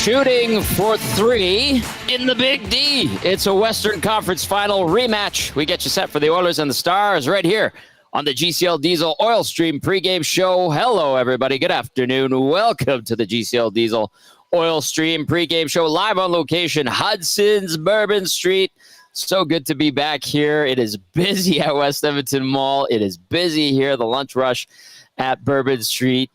Shooting for three in the Big D. It's a Western Conference Final rematch. We get you set for the Oilers and the Stars right here on the GCL Diesel Oil Stream pregame show. Hello, everybody. Good afternoon. Welcome to the GCL Diesel Oil Stream pregame show live on location, Hudson's Bourbon Street. So good to be back here. It is busy at West Edmonton Mall. It is busy here, the lunch rush at Bourbon Street.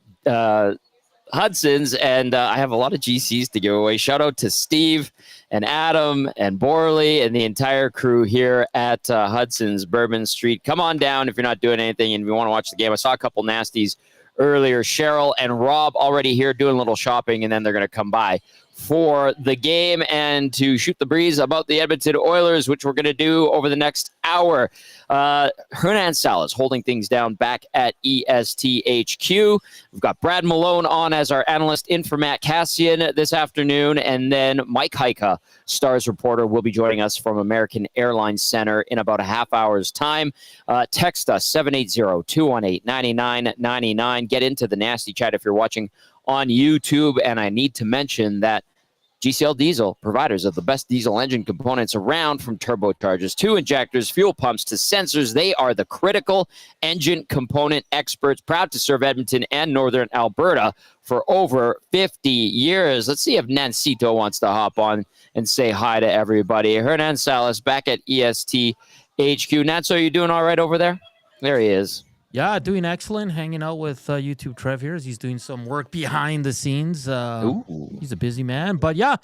Hudson's, and I have a lot of GCs to give away. Shout out to Steve and Adam and Borley and the entire crew here at Hudson's Bourbon Street. Come on down if you're not doing anything and you want to watch the game. I saw a couple nasties earlier. Cheryl and Rob already here doing a little shopping, and then they're going to come by for the game and to shoot the breeze about the Edmonton Oilers, which we're going to do over the next hour. Hernan Salas holding things down back at ESTHQ. We've got Brad Malone on as our analyst in for Matt Cassian this afternoon, and then Mike Heika, Stars reporter, will be joining us from American Airlines Center in about a half hour's time. Text us 780-218-9999. Get into the nasty chat if you're watching on YouTube, and I need to mention that GCL Diesel, providers of the best diesel engine components around, from turbochargers to injectors, fuel pumps to sensors. They are the critical engine component experts, proud to serve Edmonton and Northern Alberta for over 50 years. Let's see if Nancito wants to hop on and say hi to everybody. Hernan Salas back at EST HQ. Nance, are you doing all right over there? There he is. Yeah, doing excellent. Hanging out with YouTube Trev here as he's doing some work behind the scenes. He's a busy man, but yeah,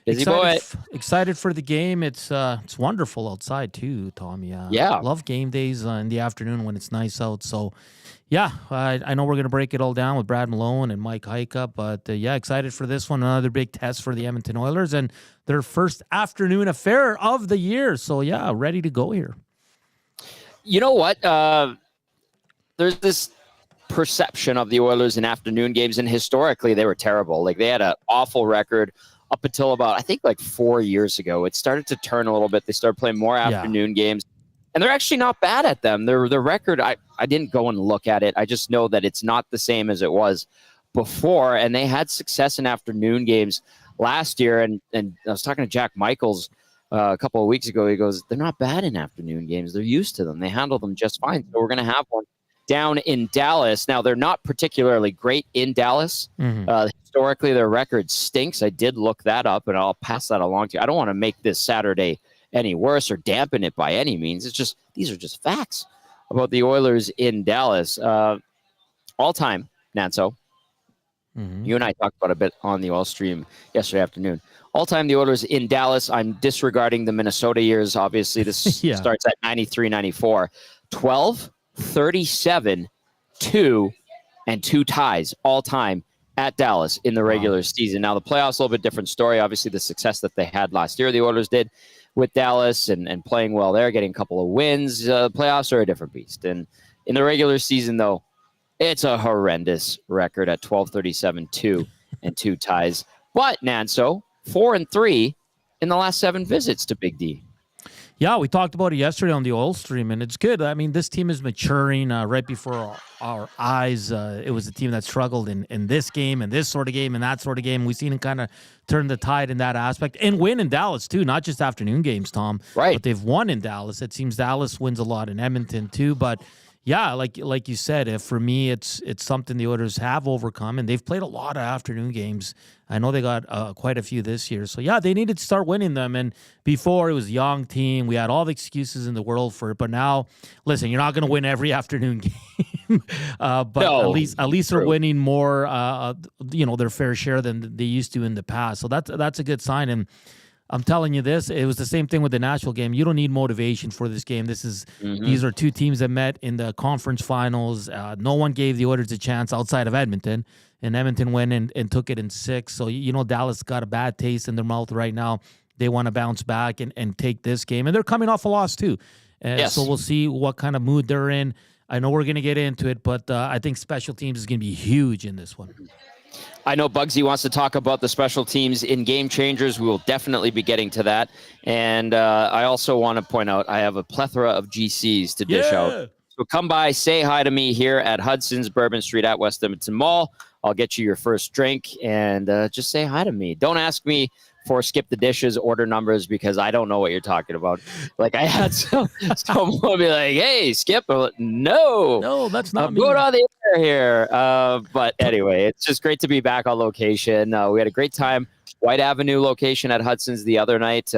busy boy. Excited for the game. It's wonderful outside too, Tommy. Yeah, love game days in the afternoon when it's nice out. So, yeah, I know we're gonna break it all down with Brad Malone and Mike Heika, but yeah, excited for this one. Another big test for the Edmonton Oilers and their first afternoon affair of the year. So yeah, ready to go here. You know what? There's this perception of the Oilers in afternoon games, and historically they were terrible. Like, they had an awful record up until about, I think, like 4 years ago. It started to turn a little bit. They started playing more afternoon games, and they're actually not bad at them. Their record, I didn't go and look at it. I just know that it's not the same as it was before, and they had success in afternoon games last year. And I was talking to Jack Michaels a couple of weeks ago. He goes, they're not bad in afternoon games. They're used to them. They handle them just fine. So we're going to have one down in Dallas. Now, they're not particularly great in Dallas. Historically, their record stinks. I did look that up, and I'll pass that along to you. I don't want to make this Saturday any worse or dampen it by any means. It's just, these are just facts about the Oilers in Dallas. All-time, Nanso. You and I talked about a bit on the Oil Stream yesterday afternoon. All-time, the Oilers in Dallas. I'm disregarding the Minnesota years. Obviously, this starts at 93, 94. 12, 37, 2, and 2 ties all time at Dallas in the regular season. Now, the playoffs, a little bit different story. Obviously, the success that they had last year, the Oilers did with Dallas and playing well there, getting a couple of wins. Playoffs are a different beast. And in the regular season, though, it's a horrendous record at 12, 37, 2, and 2 ties. But, Nanso, 4-3 in the last 7 visits to Big D. Yeah, we talked about it yesterday on the Oil Stream, and it's good. I mean, this team is maturing right before our eyes. It was a team that struggled in this game and this sort of game and that sort of game. We've seen it kind of turn the tide in that aspect and win in Dallas, too, not just afternoon games, Tom. Right. But they've won in Dallas. It seems Dallas wins a lot in Edmonton, too. But, yeah, like you said, for me, it's something the Oilers have overcome, and they've played a lot of afternoon games. I know they got quite a few this year. So, yeah, they needed to start winning them. And before, it was a young team. We had all the excuses in the world for it. But now, listen, you're not going to win every afternoon game. But no, at least they're winning more, their fair share than they used to in the past. So that's a good sign. And I'm telling you this, it was the same thing with the Nashville game. You don't need motivation for this game. These are two teams that met in the conference finals. No one gave the Oilers a chance outside of Edmonton, and Edmonton went and took it in 6. So, Dallas got a bad taste in their mouth right now. They want to bounce back and take this game, and they're coming off a loss too. Yes. So we'll see what kind of mood they're in. I know we're going to get into it, but I think special teams is going to be huge in this one. I know Bugsy wants to talk about the special teams in Game Changers. We will definitely be getting to that. And I also want to point out I have a plethora of GCs to dish out. So come by, say hi to me here at Hudson's Bourbon Street at West Edmonton Mall I'll get you your first drink, and just say hi to me. Don't ask me for skip the dishes order numbers because I don't know what you're talking about. Like I had someone be like, "Hey, Skip," I'm like, No, that's not I'm me. going on the air here. But anyway, it's just great to be back on location. We had a great time. White Avenue location at Hudson's the other night.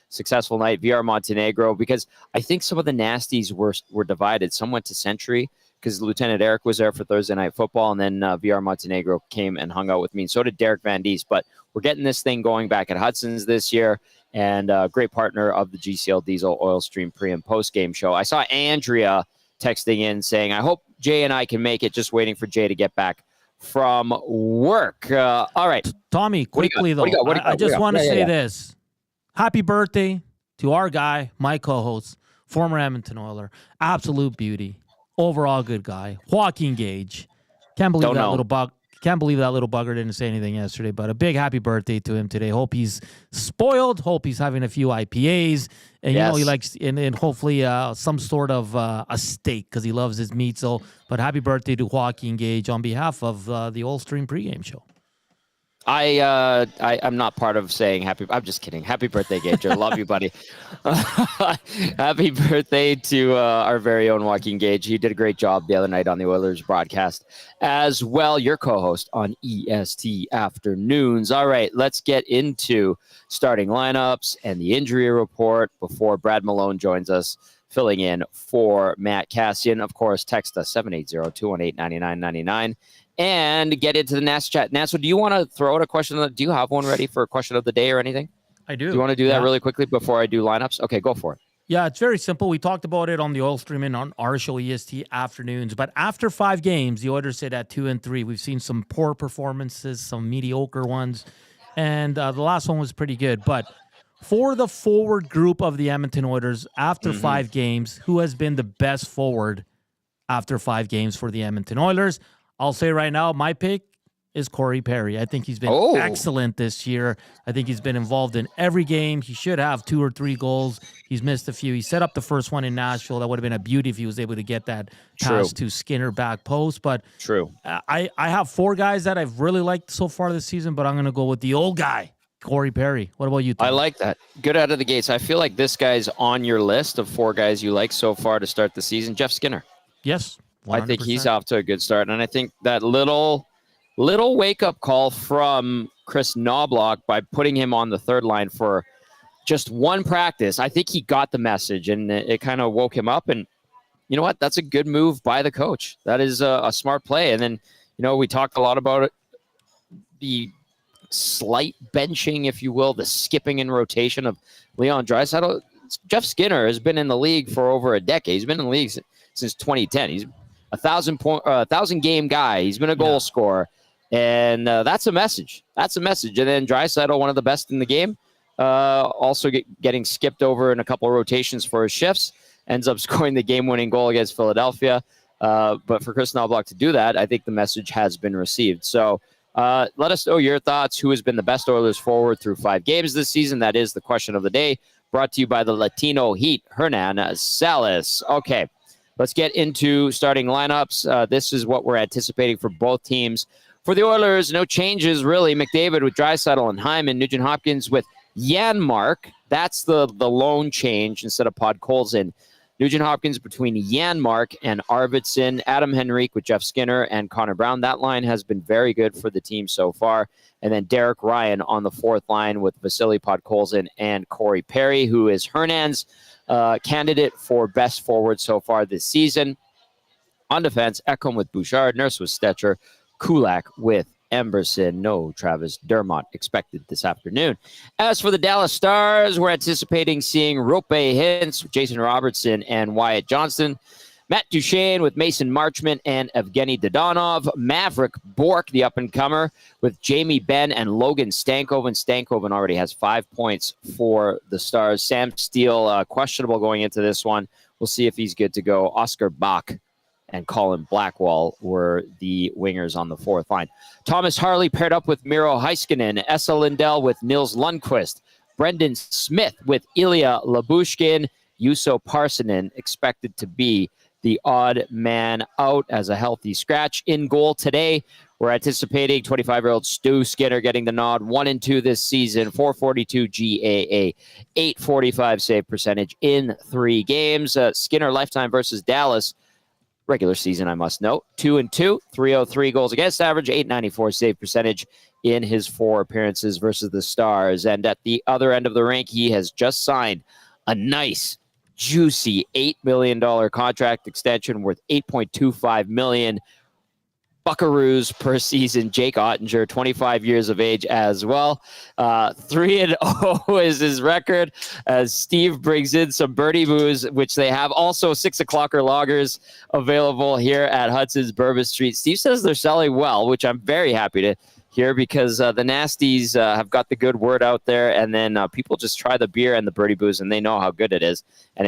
Successful night. VR Montenegro, because I think some of the nasties were divided. Some went to Century because Lieutenant Eric was there for Thursday Night Football, and then VR Montenegro came and hung out with me, and so did Derek Van Diest. But we're getting this thing going back at Hudson's this year, and great partner of the GCL Diesel Oil Stream pre- and post-game show. I saw Andrea texting in saying, I hope Jay and I can make it, just waiting for Jay to get back from work. All right. Tommy, quickly, though, I just want to say this. Happy birthday to our guy, my co-host, former Edmonton Oiler, absolute beauty. Overall good guy, Joaquin Gage. Can't believe that little bugger didn't say anything yesterday. But a big happy birthday to him today. Hope he's spoiled. Hope he's having a few IPAs, and you know he likes and hopefully some sort of a steak because he loves his meat. So, but happy birthday to Joaquin Gage on behalf of the Oil Stream pregame show. I'm not part of saying happy. I'm just kidding. Happy birthday, Gage. Love you, buddy. Happy birthday to our very own Joaquin Gage. He did a great job the other night on the Oilers broadcast as well. Your co-host on EST Afternoons. All right, let's get into starting lineups and the injury report before Brad Malone joins us, filling in for Matt Cassian. Of course, text us 780-218-9999. And get into the Nats chat. Nats, so do you want to throw out a question? Do you have one ready for a question of the day or anything? I do. Do you want to do that really quickly before I do lineups? Okay, go for it. Yeah, it's very simple. We talked about it on the Oil Stream and on our show, EST Afternoons. But after 5 games, the Oilers sit at 2-3. We've seen some poor performances, some mediocre ones, and the last one was pretty good. But for the forward group of the Edmonton Oilers, after 5 games, who has been the best forward after 5 games for the Edmonton Oilers? I'll say right now, my pick is Corey Perry. I think he's been excellent this year. I think he's been involved in every game. He should have 2 or 3 goals. He's missed a few. He set up the first one in Nashville. That would have been a beauty if he was able to get that pass to Skinner back post. But I have 4 guys that I've really liked so far this season, but I'm going to go with the old guy, Corey Perry. What about you, Tom? I like that. Good out of the gates. I feel like this guy's on your list of 4 guys you like so far to start the season. Jeff Skinner. Yes. 100%. I think he's off to a good start. And I think that little wake-up call from Chris Knobloch by putting him on the third line for just one practice, I think he got the message, and it kind of woke him up. And you know what? That's a good move by the coach. That is a smart play. And then, you know, we talked a lot about it, the slight benching, if you will, the skipping in rotation of Leon Draisaitl. Jeff Skinner has been in the league for over a decade. He's been in the league since 2010. He's a 1,000 game guy. He's been a goal scorer, and that's a message. That's a message. And then Draisaitl, one of the best in the game, also getting skipped over in a couple of rotations for his shifts, ends up scoring the game-winning goal against Philadelphia. But for Chris Knobloch to do that, I think the message has been received. So let us know your thoughts. Who has been the best Oilers forward through 5 games this season? That is the question of the day, brought to you by the Latino Heat, Hernan, Salas. Okay. Let's get into starting lineups. This is what we're anticipating for both teams. For the Oilers, no changes, really. McDavid with Draisaitl and Hyman. Nugent-Hopkins with Janmark. That's the lone change instead of Podkolzin. Nugent-Hopkins between Janmark and Arvidsson. Adam Henrique with Jeff Skinner and Connor Brown. That line has been very good for the team so far. And then Derek Ryan on the 4th line with Vasily Podkolzin and Corey Perry, who is Hernan's candidate for best forward so far this season. On defense, Ekholm with Bouchard, Nurse with Stetcher, Kulak with Emberson. No Travis Dermott expected this afternoon. As for the Dallas Stars, we're anticipating seeing Rope Hintz, Jason Robertson, and Wyatt Johnston. Matt Duchene with Mason Marchment and Evgeny Dodonov. Maverick Bourque, the up-and-comer, with Jamie Benn and Logan Stankoven. Stankoven already has 5 points for the Stars. Sam Steele, questionable going into this one. We'll see if he's good to go. Oscar Bach and Colin Blackwell were the wingers on the 4th line. Thomas Harley paired up with Miro Heiskanen. Esa Lindell with Nils Lundqvist. Brendan Smith with Ilya Labushkin. Juuso Parssinen expected to be the odd man out as a healthy scratch. In goal today, We're anticipating 25-year-old Stu Skinner getting the nod, 1-2 this season, 442 GAA, 845 save percentage in 3 games. Skinner lifetime versus Dallas, regular season, I must note, 2-2, 303 goals against average, 894 save percentage in his 4 appearances versus the Stars. And at the other end of the rink, he has just signed a nice, juicy $8 million contract extension worth $8.25 million. Buckaroos per season. Jake Ottinger, 25 years of age as well. 3-0 is his record as Steve brings in some birdie boos, which they have. Also 6 o'clocker loggers available here at Hudson's Bourbon Street. Steve says they're selling well, which I'm very happy to hear because the Nasties have got the good word out there, and then people just try the beer and the birdie boos, and they know how good it is. And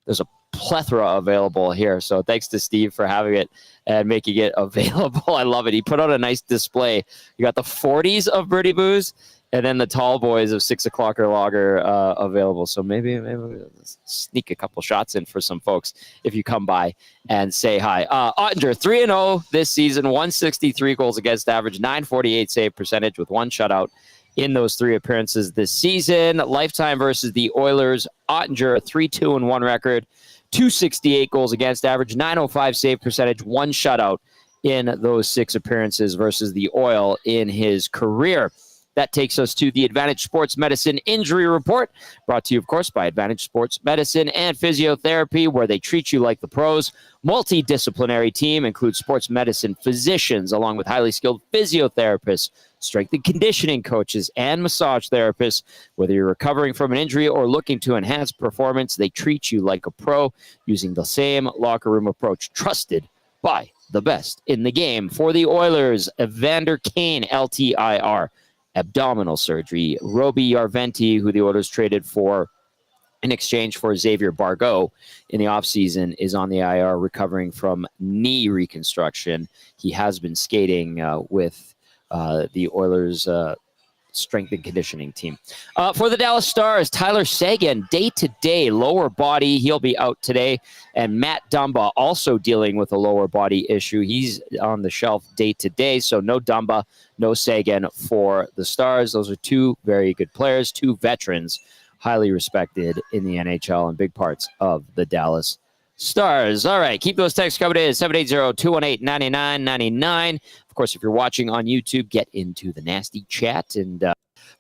there's a plethora available here. So thanks to Steve for having it and making it available. I love it. He put out a nice display. You got the 40s of Birdie Booze and then the tall boys of 6 o'clocker lager available. So maybe we'll sneak a couple shots in for some folks if you come by and say hi. Ottinger, 3-0 this season, 163 goals against average, 948 save percentage with 1 shutout in those 3 appearances this season. Lifetime versus the Oilers, Ottinger, a 3-2-1 record, 268 goals against average, 905 save percentage, 1 shutout in those 6 appearances versus the Oil in his career. That takes us to the Advantage Sports Medicine Injury Report, brought to you, of course, by Advantage Sports Medicine and Physiotherapy, where they treat you like the pros. Multidisciplinary team includes sports medicine physicians, along with highly skilled physiotherapists, strength and conditioning coaches, and massage therapists. Whether you're recovering from an injury or looking to enhance performance, they treat you like a pro using the same locker room approach, trusted by the best in the game. For the Oilers, Evander Kane, LTIR, abdominal surgery. Roby Yarventi, who the Oilers traded for in exchange for Xavier Bargot in the offseason, is on the IR recovering from knee reconstruction. He has been skating with the Oilers' strength and conditioning team. For the Dallas Stars, Tyler Seguin, day-to-day lower body. He'll be out today. And Matt Dumba also dealing with a lower body issue. He's on the shelf day-to-day, so no Dumba, no Seguin for the Stars. Those are 2 very good players, 2 veterans, highly respected in the NHL and big parts of the Dallas Stars. All right, keep those texts coming in at 780-218-9999. Of course, if you're watching on YouTube, get into the nasty chat. And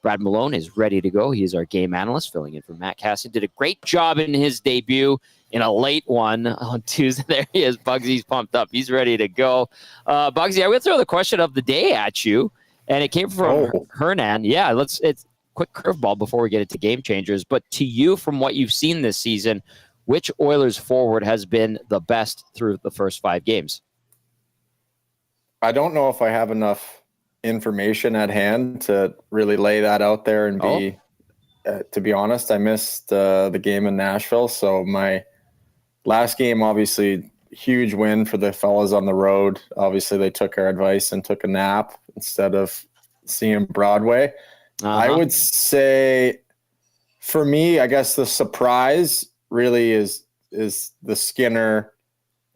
Brad Malone is ready to go. He is our game analyst, filling in for Matt Casson. Did a great job in his debut in a late one on Tuesday. There he is. Bugsy's pumped up. He's ready to go. Bugsy, I'm going to throw the question of the day at you, and it came from Hernan. Yeah, it's a quick curveball before we get into game changers. But to you, from what you've seen this season, which Oilers forward has been the best through the first 5 games? I don't know if I have enough information at hand to really lay that out there and be, to be honest, I missed the game in Nashville. So my last game, obviously huge win for the fellas on the road. Obviously they took our advice and took a nap instead of seeing Broadway. I would say for me, I guess the surprise really is the Skinner,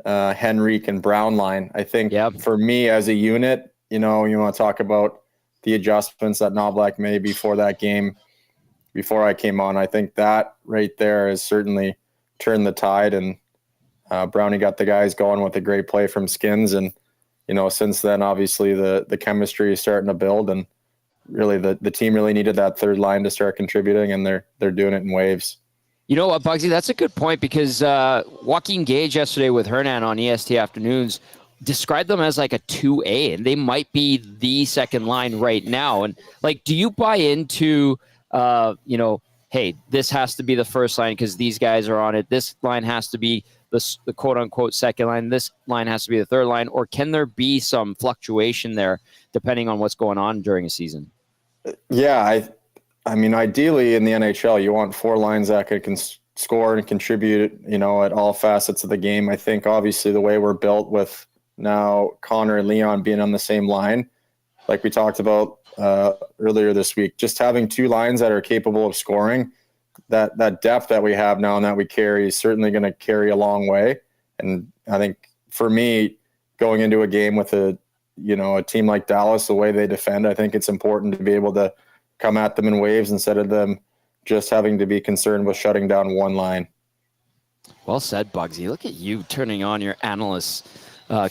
Henrique and Brown line. I think for me as a unit, you want to talk about the adjustments that Knoblauch made before that game, before I came on. I think that right there has certainly turned the tide, and Brownie got the guys going with a great play from Skins. And, since then, obviously the chemistry is starting to build, and really the team really needed that third line to start contributing, and they're doing it in waves. You know what, Bugsy? That's a good point because Joaquin Gage yesterday with Hernan on EST Afternoons described them as like a 2A, and they might be the second line right now. And do you buy into, hey, this has to be the first line because these guys are on it. This line has to be the quote unquote second line. This line has to be the third line. Or can there be some fluctuation there depending on what's going on during a season? Yeah, I mean, ideally in the NHL, you want 4 lines that can score and contribute, at all facets of the game. I think obviously the way we're built with now Connor and Leon being on the same line, like we talked about earlier this week, just having 2 lines that are capable of scoring, that depth that we have now and that we carry is certainly going to carry a long way. And I think for me, going into a game with a a team like Dallas, the way they defend, I think it's important to be able to come at them in waves instead of them just having to be concerned with shutting down one line. Well said, Bugsy. Look at you turning on your analyst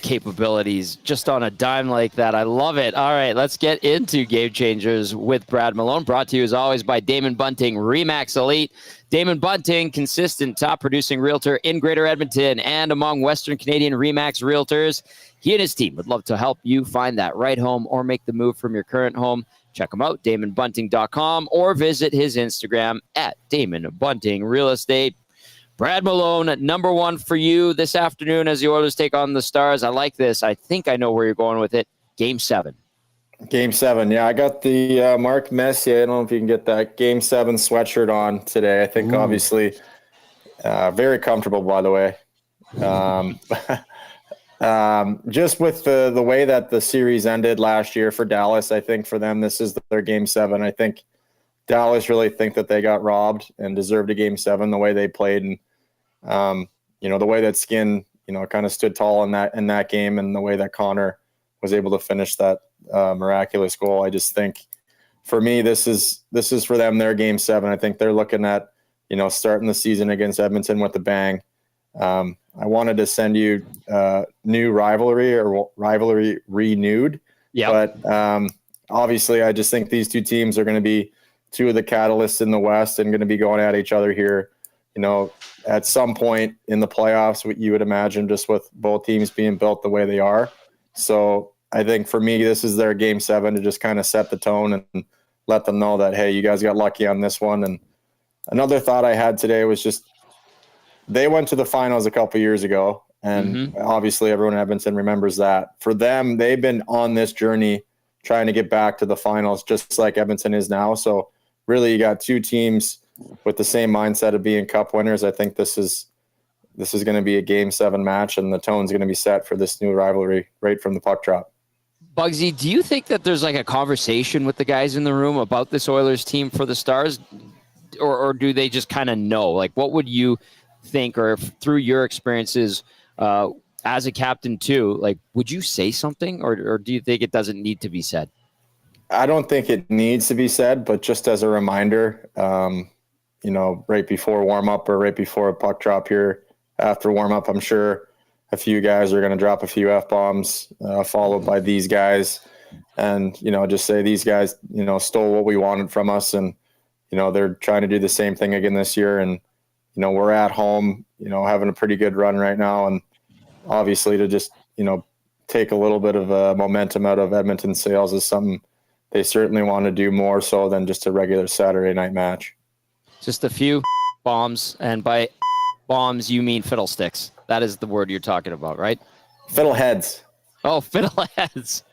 capabilities just on a dime like that. I love it. All right, let's get into Game Changers with Brad Malone, brought to you as always by Damon Bunting, RE/MAX Elite. Damon Bunting, consistent top-producing realtor in Greater Edmonton and among Western Canadian RE/MAX realtors. He and his team would love to help you find that right home or make the move from your current home. Check him out, DamonBunting.com, or visit his Instagram at Damon Bunting Real Estate. Brad Malone, number one for you this afternoon as the Oilers take on the Stars. I like this. I think I know where you're going with it. Game 7. Game 7. Yeah, I got the Mark Messier. I don't know if you can get that Game 7 sweatshirt on today. I think obviously very comfortable, by the way. Just with the way that the series ended last year for Dallas, I think for them, this is their Game 7. I think Dallas really think that they got robbed and deserved a Game 7 the way they played. And, the way that Skin, kind of stood tall in that game, and the way that Connor was able to finish that miraculous goal. I just think for me, this is for them, their Game 7. I think they're looking at, starting the season against Edmonton with a bang. I wanted to send you new rivalry renewed. Yeah. But obviously, I just think these two teams are going to be two of the catalysts in the West and going to be going at each other here, at some point in the playoffs, what you would imagine, just with both teams being built the way they are. So I think for me, this is their Game 7 to just kind of set the tone and let them know that, hey, you guys got lucky on this one. And another thought I had today was just, they went to the finals a couple years ago, and obviously everyone in Edmonton remembers that. For them, they've been on this journey trying to get back to the finals, just like Edmonton is now. So really, you got two teams with the same mindset of being cup winners. I think this is going to be a Game 7 match, and the tone's going to be set for this new rivalry right from the puck drop. Bugsy, do you think that there's like a conversation with the guys in the room about this Oilers team for the Stars, or do they just kind of know? Like, what would you think, or through your experiences as a captain too, like, would you say something, or do you think it doesn't need to be said? I don't think it needs to be said, but just as a reminder, right before warm-up or right before a puck drop here, after warm-up, I'm sure a few guys are going to drop a few F-bombs, followed by these guys. And, just say these guys, stole what we wanted from us. And, they're trying to do the same thing again this year. And, we're at home, having a pretty good run right now. And obviously to just, take a little bit of momentum out of Edmonton sails is something they certainly want to do more so than just a regular Saturday night match. Just a few bombs, and by bombs you mean fiddlesticks. That is the word you're talking about, right? Fiddleheads. Oh, fiddleheads.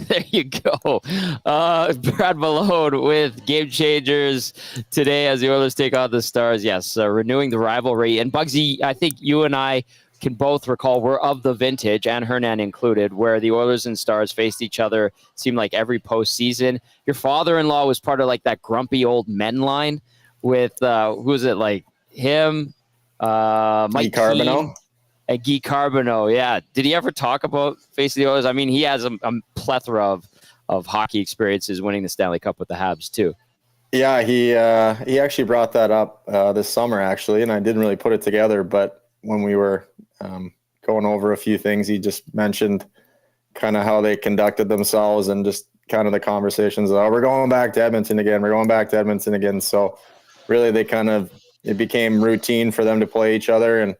There you go. Brad Malone with Game Changers today as the Oilers take on the Stars. Yes, renewing the rivalry. And Bugsy, I think you and I can both recall, we're of the vintage, and Hernan included, where the Oilers and Stars faced each other, seemed like every postseason. Your father-in-law was part of like that grumpy old men line with, who was it, like him, Mike Carbonneau? And Guy Carbonneau, yeah. Did he ever talk about facing the Oilers? I mean, he has a plethora of hockey experiences winning the Stanley Cup with the Habs, too. Yeah, he actually brought that up this summer, actually, and I didn't really put it together, but when we were going over a few things, he just mentioned kind of how they conducted themselves and just kind of the conversations. Oh, we're going back to Edmonton again. We're going back to Edmonton again. So really it became routine for them to play each other. And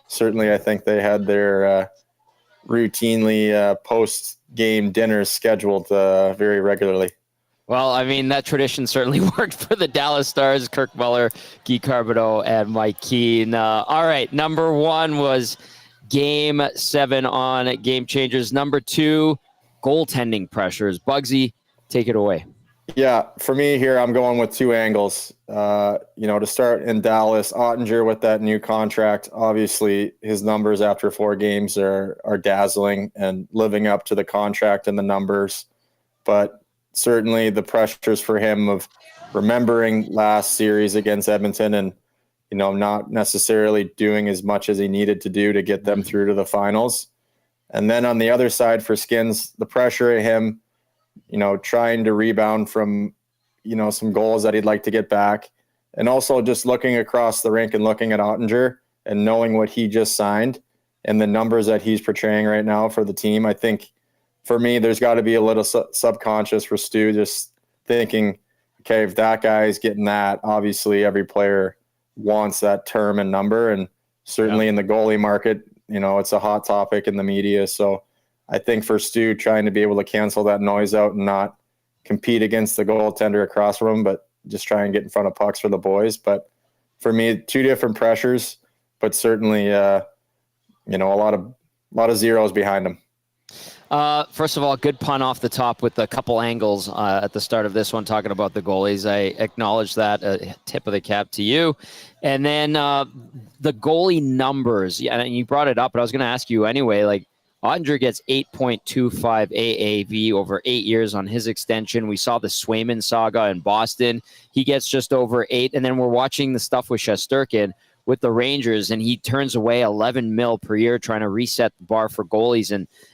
certainly I think they had their routinely post-game dinners scheduled very regularly. Well, I mean, that tradition certainly worked for the Dallas Stars, Kirk Muller, Guy Carbonneau, and Mike Keane. All right, number one was Game 7 on Game Changers. Number 2, goaltending pressures. Bugsy, take it away. Yeah, for me here, I'm going with two angles. To start in Dallas, Ottinger with that new contract, obviously his numbers after 4 games are dazzling and living up to the contract and the numbers. But certainly the pressures for him of remembering last series against Edmonton and, not necessarily doing as much as he needed to do to get them through to the finals. And then on the other side for Skins, the pressure of him, trying to rebound from, some goals that he'd like to get back. And also just looking across the rink and looking at Ottinger and knowing what he just signed and the numbers that he's portraying right now for the team. I think for me, there's got to be a little subconscious for Stu just thinking, okay, if that guy's getting that, obviously every player wants that term and number. And certainly in the goalie market, it's a hot topic in the media. So I think for Stu, trying to be able to cancel that noise out and not compete against the goaltender across from him, but just try and get in front of pucks for the boys. But for me, two different pressures, but certainly, a lot of zeros behind him. First of all, good pun off the top with a couple angles at the start of this one, talking about the goalies. I acknowledge that. Tip of the cap to you. And then the goalie numbers. Yeah, and you brought it up, but I was going to ask you anyway. Like, Ottinger gets 8.25 AAV over 8 years on his extension. We saw the Swayman saga in Boston. He gets just over 8. And then we're watching the stuff with Shesterkin with the Rangers, and he turns away $11 million per year trying to reset the bar for goalies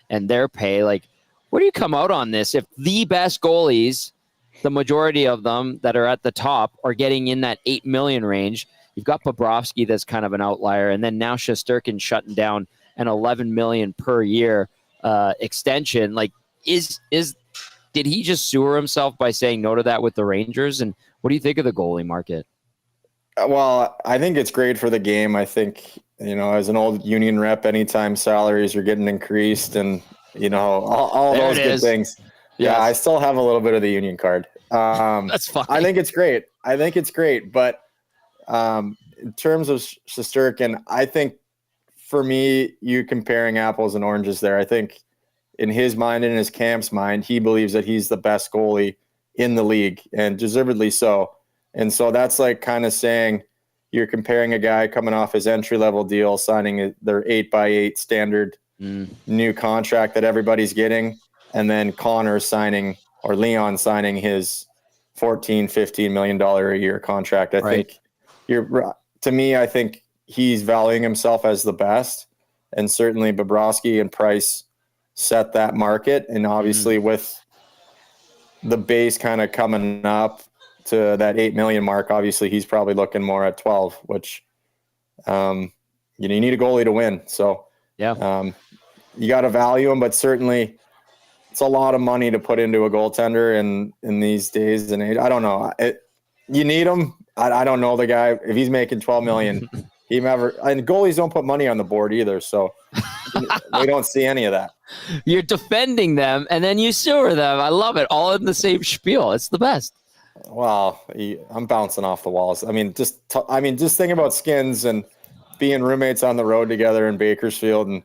and their pay. Like, where do you come out on this? If the best goalies, the majority of them that are at the top, are getting in that $8 million range, you've got Bobrovsky that's kind of an outlier, and then now Shesterkin shutting down an $11 million per year extension. Like, did he just sewer himself by saying no to that with the Rangers? And what do you think of the goalie market? Well, I think it's great for the game. I think, as an old union rep, anytime salaries are getting increased and, all those good things. Yes. Yeah, I still have a little bit of the union card. That's fine. I think it's great. But in terms of Shesterkin, I think for me, you comparing apples and oranges there. I think in his mind and in his camp's mind, he believes that he's the best goalie in the league, and deservedly so. And so that's like kind of saying you're comparing a guy coming off his entry-level deal, signing their 8x8 standard new contract that everybody's getting, and then Connor signing, or Leon signing, his $14-15 million a year contract. I think I think he's valuing himself as the best, and certainly Bobrovsky and Price set that market. And obviously with the base kind of coming up to that 8 million mark, obviously he's probably looking more at 12, which you need a goalie to win. So you got to value him, but certainly it's a lot of money to put into a goaltender in these days and age. I don't know. You need him. I don't know the guy. If he's making 12 million, and goalies don't put money on the board either. So we don't see any of that. You're defending them and then you sewer them. I love it. All in the same spiel. It's the best. Well, I'm bouncing off the walls. I mean, just think about Skins and being roommates on the road together in Bakersfield and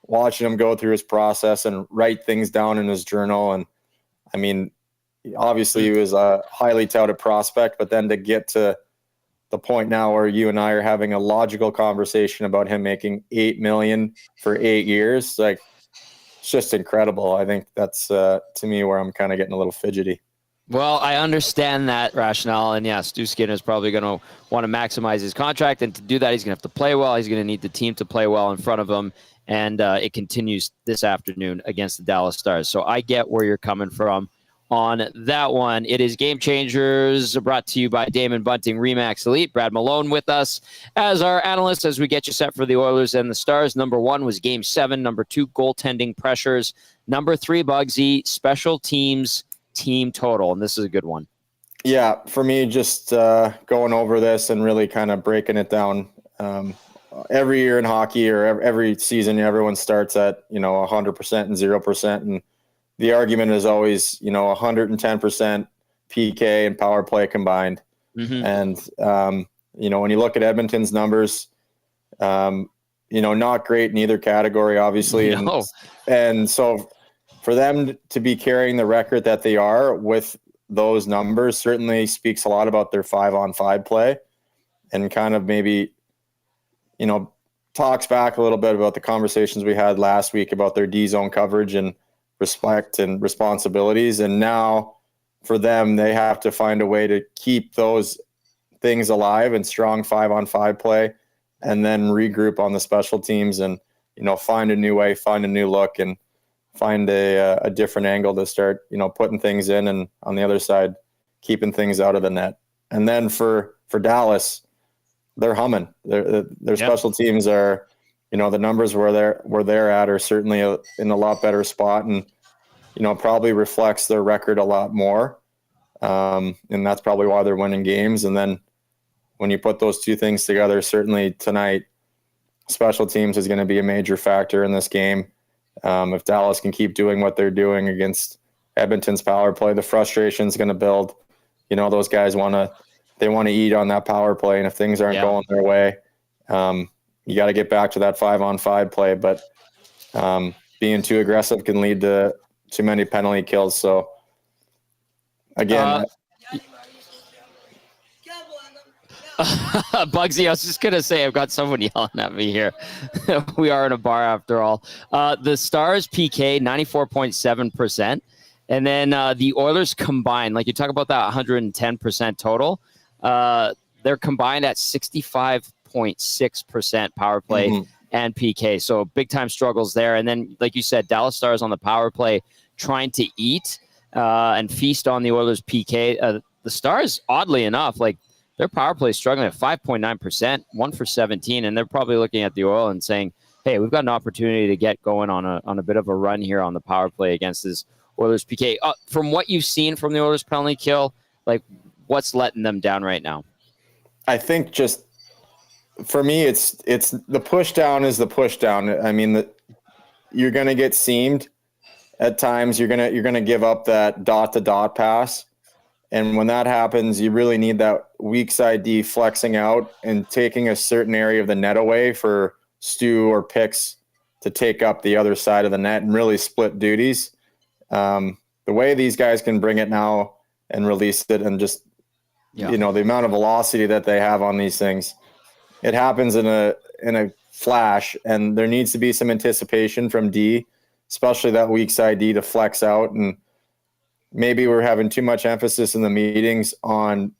watching him go through his process and write things down in his journal. And I mean, obviously he was a highly touted prospect, but then to get to the point now where you and I are having a logical conversation about him making $8 million for 8 years, like, it's just incredible. I think that's to me where I'm kind of getting a little fidgety. Well, I understand that rationale, and yeah, Stu Skinner is probably going to want to maximize his contract, and to do that, he's going to have to play well. He's going to need the team to play well in front of him, and it continues this afternoon against the Dallas Stars. So I get where you're coming from on that one. It is Game Changers, brought to you by Damon Bunting Remax Elite. Brad Malone with us as our analyst as we get you set for the Oilers and the Stars. Number 1 was Game 7. Number 2, goaltending pressures. Number 3, Bugsy, special teams team total, and this is a good one. Yeah, for me, just going over this and really kind of breaking it down. Every year in hockey, or every season, everyone starts at 100% and 0%, and the argument is always 110% PK and power play combined. And when you look at Edmonton's numbers, not great in either category, obviously, and so for them to be carrying the record that they are with those numbers certainly speaks a lot about their 5-on-5 play, and kind of maybe, talks back a little bit about the conversations we had last week about their D-zone coverage and respect and responsibilities. And now for them, they have to find a way to keep those things alive and strong 5-on-5 play, and then regroup on the special teams. And, find a new way, find a new look, and find a different angle to start, putting things in, and on the other side, keeping things out of the net. And then for Dallas, they're humming. Their special teams are, the numbers where they're at are certainly in a lot better spot, and probably reflects their record a lot more. And that's probably why they're winning games. And then when you put those two things together, certainly tonight, special teams is going to be a major factor in this game. If Dallas can keep doing what they're doing against Edmonton's power play, the frustration is going to build. Those guys want to eat on that power play, and if things aren't going their way, you got to get back to that 5-on-5 play. But being too aggressive can lead to too many penalty kills. So again, Bugsy, I was just going to say, I've got someone yelling at me here. We are in a bar after all. The Stars PK, 94.7%. And then the Oilers combined, like you talk about that 110% total, they're combined at 65.6% power play and PK. So big time struggles there. And then, like you said, Dallas Stars on the power play trying to eat and feast on the Oilers PK. The Stars, oddly enough, like their power play is struggling at 5.9%, 1 for 17. And they're probably looking at the Oil and saying, hey, we've got an opportunity to get going on a bit of a run here on the power play against this Oilers PK. From what you've seen from the Oilers penalty kill, like what's letting them down right now? I think just for me, it's the push down is the push down. I mean, you're going to get seamed at times. You're going to give up that dot to dot pass. And when that happens, you really need that weak side D flexing out and taking a certain area of the net away for Stu or Pix to take up the other side of the net and really split duties. The way these guys can bring it now and release it, and just the amount of velocity that they have on these things, it happens in a flash, and there needs to be some anticipation from D, especially that weak side D, to flex out. And maybe we're having too much emphasis in the meetings on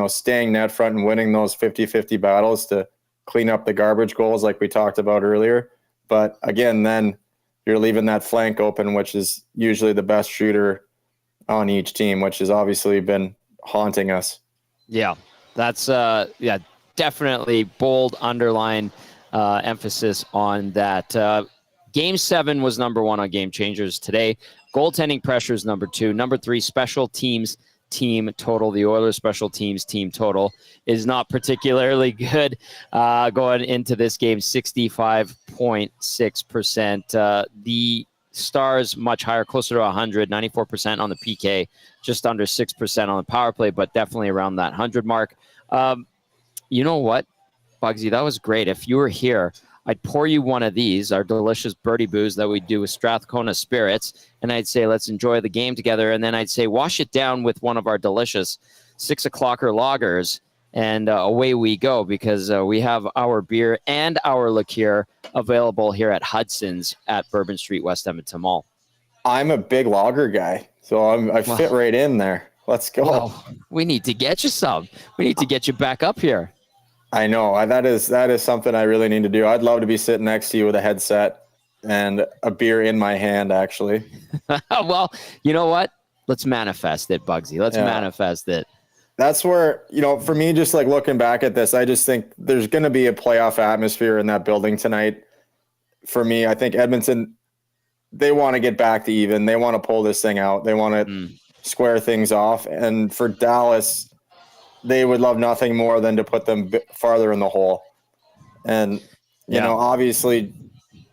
staying net front and winning those 50-50 battles to clean up the garbage goals like we talked about earlier. But again, then you're leaving that flank open, which is usually the best shooter on each team, which has obviously been haunting us. Yeah, that's definitely bold underline emphasis on that. Game 7 was number 1 on Game Changers today. Goaltending pressure is number 2. Number 3, special teams team total. The Oilers special teams team total is not particularly good going into this game, 65.6%. The Stars much higher, closer to 100, 94% on the PK, just under 6% on the power play, but definitely around that 100 mark. You know what, Bugsy, that was great. If you were here, I'd pour you one of these, our delicious birdie booze that we do with Strathcona Spirits, and I'd say, let's enjoy the game together. And then I'd say, wash it down with one of our delicious 6 o'clocker lagers, and away we go, because we have our beer and our liqueur available here at Hudson's at Bourbon Street, West Edmonton Mall. I'm a big lager guy, so I fit right in there. Let's go. Well, we need to get you some. We need to get you back up here. I know that is something I really need to do. I'd love to be sitting next to you with a headset and a beer in my hand, actually. Well, you know what? Let's manifest it, Bugsy. Let's manifest it. That's where, for me, just like looking back at this, I just think there's going to be a playoff atmosphere in that building tonight. For me, I think Edmonton, they want to get back to even. They want to pull this thing out. They want to square things off. And for Dallas, they would love nothing more than to put them farther in the hole. And, obviously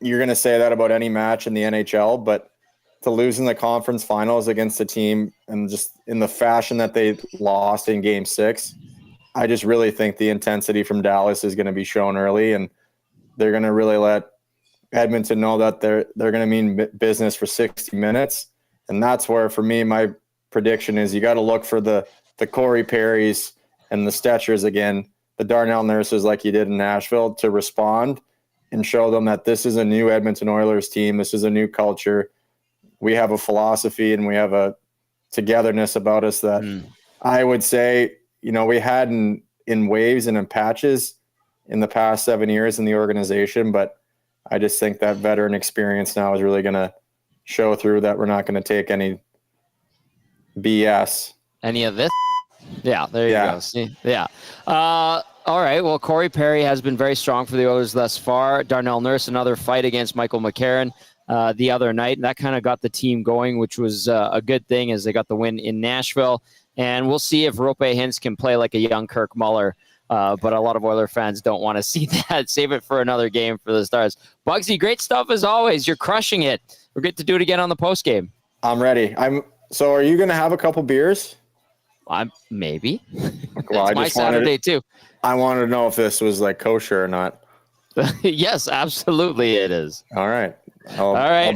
you're going to say that about any match in the NHL, but to lose in the conference finals against a team and just in the fashion that they lost in Game 6, I just really think the intensity from Dallas is going to be shown early, and they're going to really let Edmonton know that they're going to mean business for 60 minutes. And that's where, for me, my prediction is you got to look for the Corey Perrys and the Stetchers again, the Darnell Nurses, like you did in Nashville, to respond and show them that this is a new Edmonton Oilers team. This is a new culture. We have a philosophy and we have a togetherness about us that I would say, we had in waves and in patches in the past 7 years in the organization. But I just think that veteran experience now is really going to show through, that we're not going to take any BS. Any of this? Yeah, there you go. See? Yeah. All right. Well, Corey Perry has been very strong for the Oilers thus far. Darnell Nurse, another fight against Michael McCarron the other night, and that kind of got the team going, which was a good thing as they got the win in Nashville. And we'll see if Rope Hintz can play like a young Kirk Muller. But a lot of Oiler fans don't want to see that. Save it for another game for the Stars. Bugsy, great stuff as always. You're crushing it. We're good to do it again on the post game. I'm ready. So are you going to have a couple beers? Maybe. Well, it's my Saturday too. I wanted to know if this was like kosher or not. Yes, absolutely it is. All right. All right.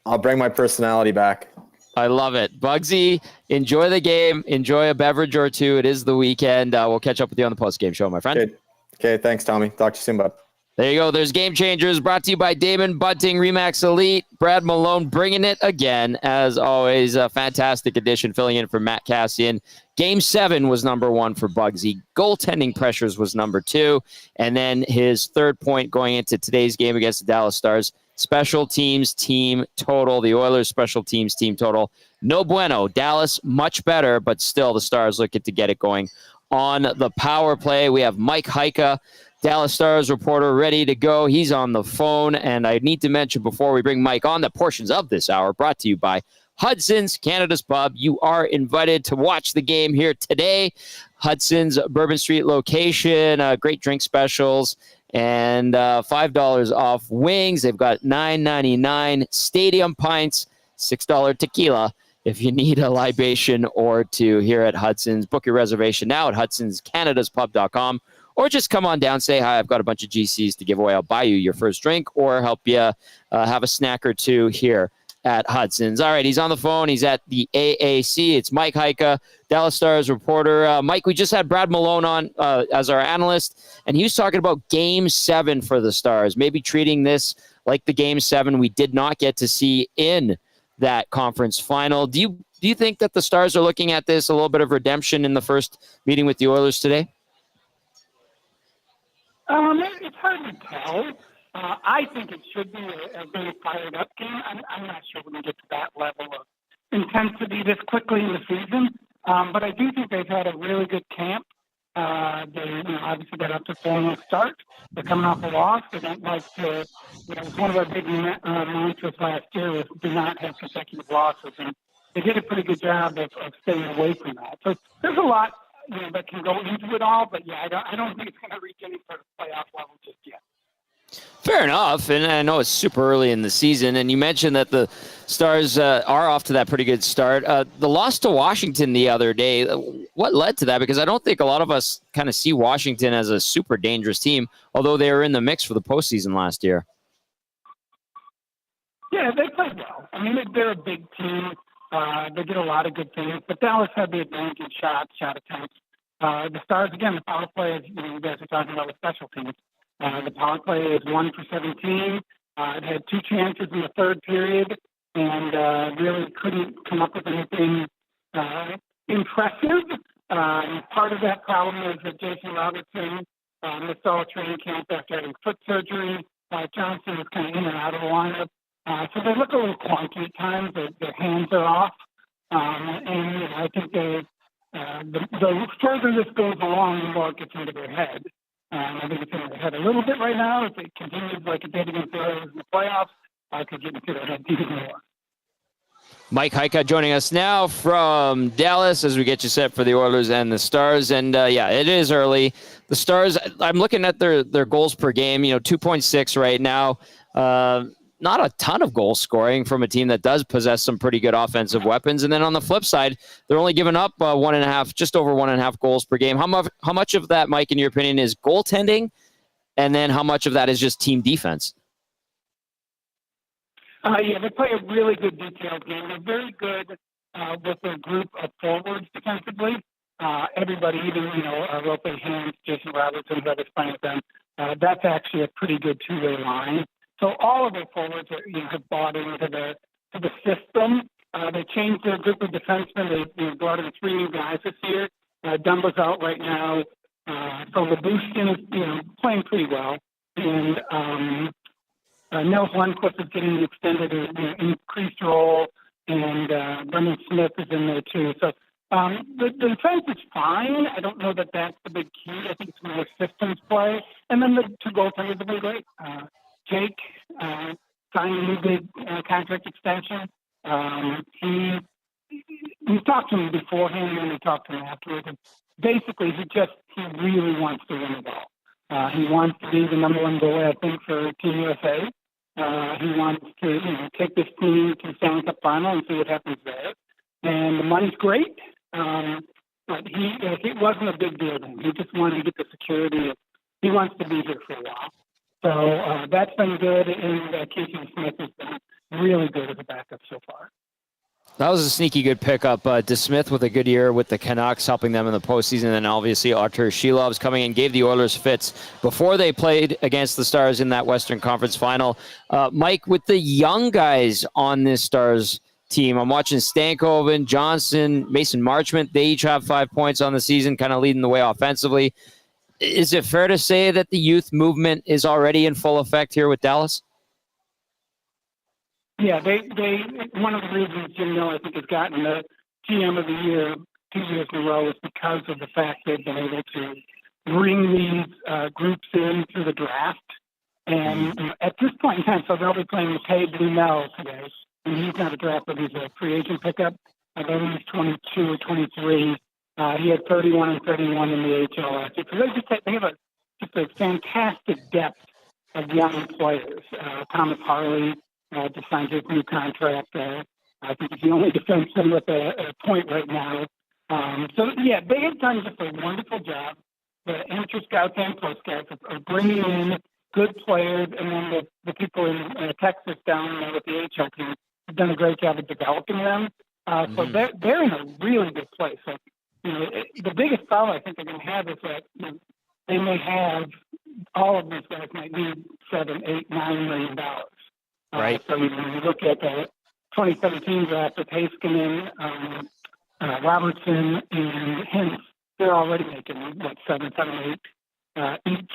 I'll bring my personality back. I love it. Bugsy, enjoy the game. Enjoy a beverage or two. It is the weekend. We'll catch up with you on the post-game show, my friend. Okay, thanks, Tommy. Talk to you soon, bud. There you go. There's Game Changers brought to you by Damon Bunting, Remax Elite. Brad Malone bringing it again. As always, a fantastic addition filling in for Matt Cassian. Game 7 was number 1 for Bugsy. Goaltending pressures was number 2. And then his third point going into today's game against the Dallas Stars, special teams team total. The Oilers special teams team total. No bueno. Dallas much better, but still the Stars looking to get it going on the power play. We have Mike Heika, Dallas Stars reporter, ready to go. He's on the phone, and I need to mention before we bring Mike on that portions of this hour brought to you by Hudson's, Canada's Pub. You are invited to watch the game here today. Hudson's Bourbon Street location, great drink specials, and $5 off wings. They've got $9.99 stadium pints, $6 tequila if you need a libation or two here at Hudson's. Book your reservation now at hudsonscanadaspub.com. Or just come on down, say hi. I've got a bunch of GCs to give away. I'll buy you your first drink or help you have a snack or two here at Hudson's. All right, he's on the phone. He's at the AAC. It's Mike Heika, Dallas Stars reporter. Mike, we just had Brad Malone on as our analyst, and he was talking about Game 7 for the Stars, maybe treating this like the Game 7 we did not get to see in that conference final. Do you think that the Stars are looking at this a little bit of redemption in the first meeting with the Oilers today? It's hard to tell. I think it should be a very fired up game. I'm not sure we're going to get to that level of intensity this quickly in the season. But I do think they've had a really good camp. They obviously got up to 4-0 start. They're coming off a loss. They don't like to, it's one of our big mantras last year was do not have consecutive losses. And they did a pretty good job of staying away from that. So there's a lot that can go into it all, but I don't think it's going to reach any sort of playoff level just yet. Fair enough, and I know it's super early in the season, and you mentioned that the Stars are off to that pretty good start. The loss to Washington the other day, what led to that? Because I don't think a lot of us kind of see Washington as a super dangerous team, although they were in the mix for the postseason last year. Yeah, they played well. I mean, they're a big team. They did a lot of good things, but Dallas had the advantage in shot attempts. The Stars, again, the power play, is, you guys are talking about the special teams. The power play is 1 for 17. It had 2 chances in the third period and really couldn't come up with anything impressive. Part of that problem is that Jason Robertson missed all training camp after having foot surgery. Johnson was kind of in and out of the lineup. So they look a little clunky at times. Their hands are off. And I think the further this goes along, the more it gets into their head. I think it's in their head a little bit right now. If it continues like it did against the Oilers in the playoffs, I could get into their head even more. Mike Heika joining us now from Dallas as we get you set for the Oilers and the Stars. And, it is early. The Stars, I'm looking at their goals per game, 2.6 right now. Not a ton of goal scoring from a team that does possess some pretty good offensive weapons. And then on the flip side, they're only giving up just over 1.5 goals per game. How much of that, Mike, in your opinion, is goaltending? And then how much of that is just team defense? They play a really good detailed game. They're very good with their group of forwards defensively. Everybody, even, Rope Hintz, Jason Robertson, whoever's playing with them, that's actually a pretty good two-way line. So all of their forwards have bought into the system. They changed their group of defensemen. They brought in 3 new guys this year. Dumba's out right now. So Labustin is playing pretty well. And Nels Lundqvist is getting extended increased role, and Brendan Smith is in there too. So the defense is fine. I don't know that that's the big key. I think it's more systems play. And then the two goaltenders have been great. Jake signed a new big contract extension. We talked to him beforehand, and we talked to him afterwards. And basically, he really wants to win it all. He wants to be the number one goalie, I think, for Team USA. He wants to take this team to the Stanley Cup final and see what happens there. And the money's great, but it wasn't a big deal to him. He just wanted to get the security. He wants to be here for a while. So that's been good, and Casey Smith has been really good as a backup so far. That was a sneaky good pickup. DeSmith with a good year with the Canucks, helping them in the postseason. And then obviously Artur Shilov's coming in, gave the Oilers fits before they played against the Stars in that Western Conference final. Mike, with the young guys on this Stars team, I'm watching Stankoven, Johnson, Mason Marchment. They each have 5 points on the season, kind of leading the way offensively. Is it fair to say that the youth movement is already in full effect here with Dallas? Yeah, they one of the reasons Jim Miller, I think, has gotten the GM of the year 2 years in a row is because of the fact they've been able to bring these groups in through the draft. And at this point in time, so they'll be playing Matei Blumel today. And he's not a draft, but he's a free agent pickup. I believe he's 22 or 23. He had 31 and 31 in the AHL last year. So they have just a fantastic depth of young players. Thomas Harley just signed his new contract. I think he's the only defenseman with a point right now. They have done just a wonderful job. The amateur scouts and pro scouts are bringing in good players, and then the people in Texas down with the AHL team have done a great job of developing them. So they're in a really good place. So, the biggest problem I think they're going to have is that they may have all of these guys might need $7, $8, $9 million. Right. So when you look at the 2017 draft with Heiskanen, Robertson, and Hintz, they're already making $7, 8 each.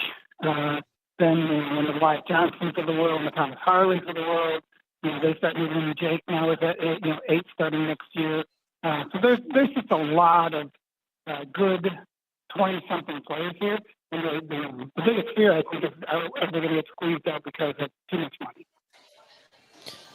Then when the Wyatt Johnsons of the world and the Thomas Harleys of the world, they start moving Jake now with that 8 starting next year. So there's just a lot of good 20-something players here. And the biggest fear, I think, is they're going to get squeezed out because of too much money.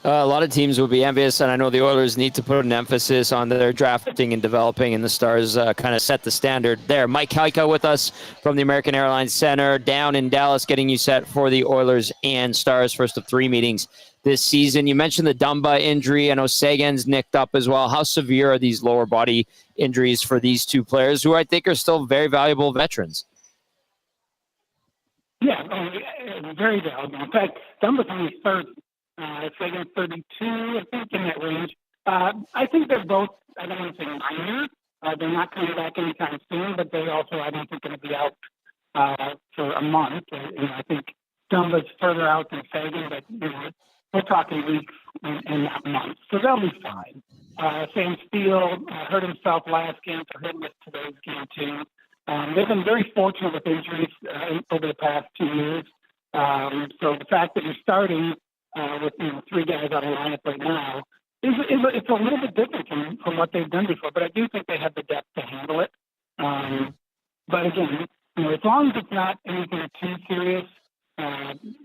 A lot of teams will be envious, and I know the Oilers need to put an emphasis on their drafting and developing, and the Stars kind of set the standard there. Mike Halka with us from the American Airlines Center down in Dallas, getting you set for the Oilers and Stars, first of 3 meetings this season. You mentioned the Dumba injury. I know Sagan's nicked up as well. How severe are these lower body injuries for these two players, who I think are still very valuable veterans? Yeah, very valuable. In fact, Dumba's only 30. Sagan's 32, I think, in that range. I think they're both, I don't want to say minor. They're not coming back anytime soon, but they also, I don't think, going to be out for a month. I think Dumba's further out than Sagan, but we're talking weeks and not months. So they'll be fine. Sam Steele hurt himself last game, so he'll miss today's game too. They've been very fortunate with injuries over the past 2 years. So the fact that you're starting with 3 guys out of lineup right now, it's a little bit different from what they've done before. But I do think they have the depth to handle it. But again, as long as it's not anything too serious,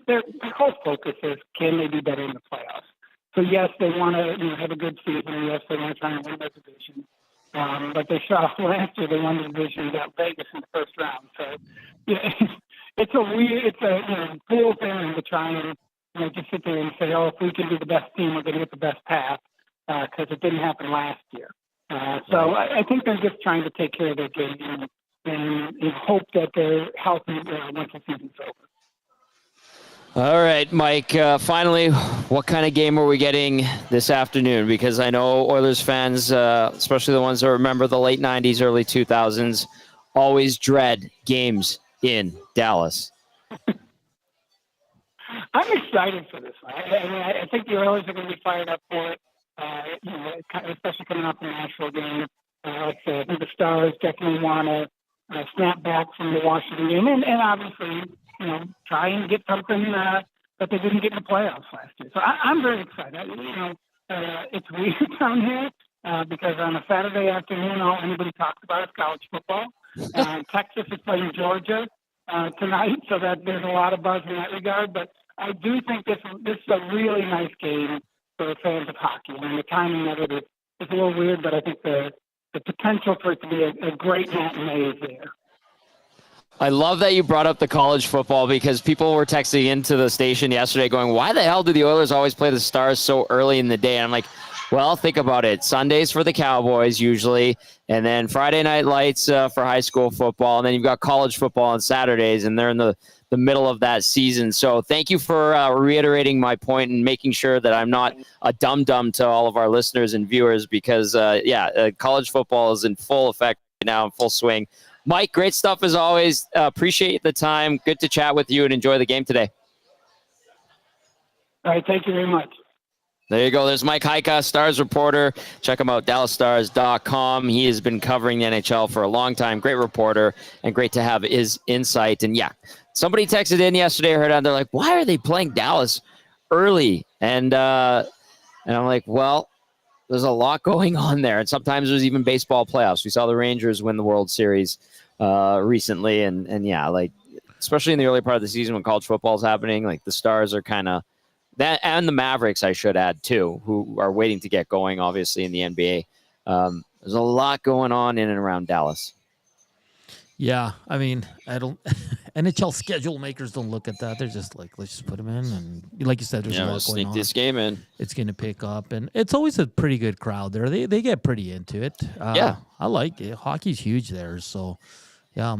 their whole focus is can they be better in the playoffs. So yes, they want to have a good season. Yes, they want to try and win that division. But they shot off last year. They won the division without Vegas in the first round. So it's a cool thing to try and just sit there and say, if we can be the best team, we're going to get the best path, because it didn't happen last year. So I think they're just trying to take care of their game and hope that they're healthy once the season's over. All right, Mike, finally, what kind of game are we getting this afternoon? Because I know Oilers fans, especially the ones that remember the late 90s, early 2000s, always dread games in Dallas. I'm excited for this one. I think the Oilers are going to be fired up for it, especially coming off the Nashville game. I think the Stars definitely want to snap back from the Washington game and obviously, try and get something but they didn't get in the playoffs last year. So I'm very excited. It's weird down here because on a Saturday afternoon, all anybody talks about is college football. Texas is playing Georgia tonight, so that there's a lot of buzz in that regard. But I do think this is a really nice game for fans of hockey. And the timing of it is a little weird, but I think the potential for it to be a great matinee is there. I love that you brought up the college football because people were texting into the station yesterday going, why the hell do the Oilers always play the Stars so early in the day? And I'm like, well, think about it. Sundays for the Cowboys usually, and then Friday night lights for high school football, and then you've got college football on Saturdays, and they're in the middle of that season. So thank you for reiterating my point and making sure that I'm not a dum-dum to all of our listeners and viewers because, college football is in full effect now, in full swing. Mike, great stuff as always. Appreciate the time. Good to chat with you and enjoy the game today. All right, thank you very much. There you go. There's Mike Heika, Stars reporter. Check him out, DallasStars.com. He has been covering the NHL for a long time. Great reporter and great to have his insight. And yeah, somebody texted in yesterday, I heard on, they're like, why are they playing Dallas early? And I'm like, well, there's a lot going on there. And sometimes there's even baseball playoffs. We saw the Rangers win the World Series recently. And yeah, like, especially in the early part of the season when college football is happening, like the Stars are kind of that, and the Mavericks, I should add too, who are waiting to get going, obviously, in the NBA. There's a lot going on in and around Dallas. Yeah, I mean, NHL schedule makers don't look at that. They're just like, let's just put them in, and like you said, there's a lot going on. Sneak this game in. It's going to pick up, and it's always a pretty good crowd there. They get pretty into it. Yeah, I like it. Hockey's huge there, so yeah.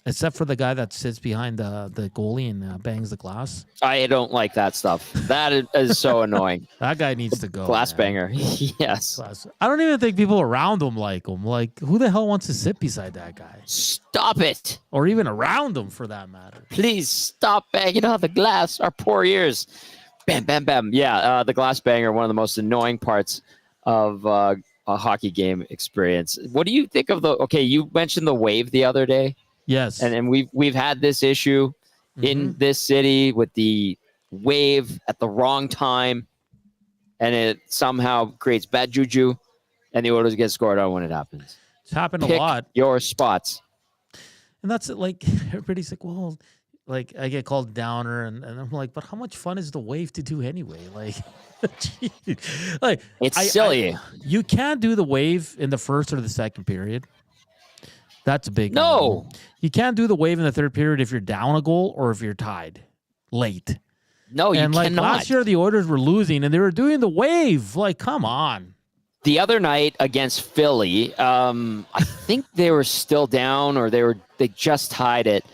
Except for the guy that sits behind the goalie and bangs the glass. I don't like that stuff. That is so annoying. That guy needs to go. Glass banger. Yes. I don't even think people around him like him. Like, who the hell wants to sit beside that guy? Stop it. Or even around him, for that matter. Please stop banging on the glass. Our poor ears. Bam, bam, bam. Yeah, the glass banger, one of the most annoying parts of a hockey game experience. What do you think of you mentioned the wave the other day. Yes. And we've had this issue in this city with the wave at the wrong time, and it somehow creates bad juju, and the Oilers get scored on when it happens. It's happened Pick a lot. your spots. And that's like, everybody's like, well, like I get called downer, and I'm like, but how much fun is the wave to do anyway? Like, like it's silly. You can't do the wave in the first or the second period. That's a big no. You can't do the wave in the third period if you're down a goal or if you're tied late. No, you cannot. And last year the Oilers were losing and they were doing the wave. Like, come on. The other night against Philly, I think they were still down or they just tied it.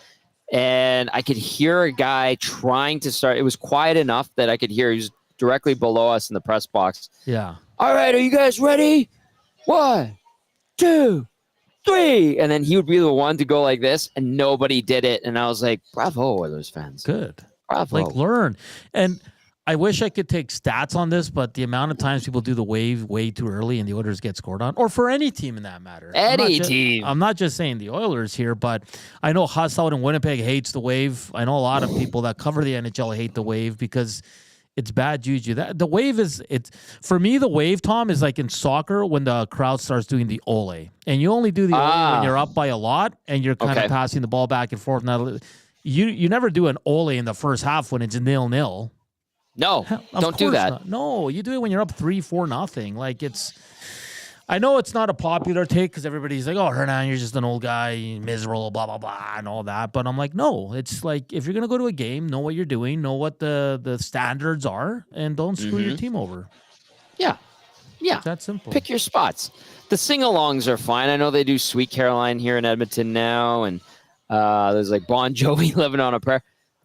And I could hear a guy trying to start. It was quiet enough that I could hear. He was directly below us in the press box. Yeah. All right, are you guys ready? 1, 2, 3, and then he would be the one to go like this, and nobody did it. And I was like, bravo, Oilers fans. Good. Bravo. Like, learn. And I wish I could take stats on this, but the amount of times people do the wave way too early and the Oilers get scored on, or for any team in that matter. Any team. I'm not just saying the Oilers here, but I know Huss out in Winnipeg hates the wave. I know a lot of people that cover the NHL hate the wave because it's bad juju. The wave for me, the wave, Tom, is like in soccer when the crowd starts doing the ole. And you only do the ole when you're up by a lot and you're kind of passing the ball back and forth. Now, you never do an ole in the first half when it's 0-0. No, don't do that. Not. No, you do it when you're up 3-4-0. Like, I know it's not a popular take because everybody's like, oh, Hernan, you're just an old guy, miserable, blah, blah, blah, and all that. But I'm like, no, it's like if you're going to go to a game, know what you're doing, know what the standards are, and don't screw your team over. Yeah. Yeah. It's that simple. Pick your spots. The sing-alongs are fine. I know they do Sweet Caroline here in Edmonton now, and there's like Bon Jovi, Living on a Prayer.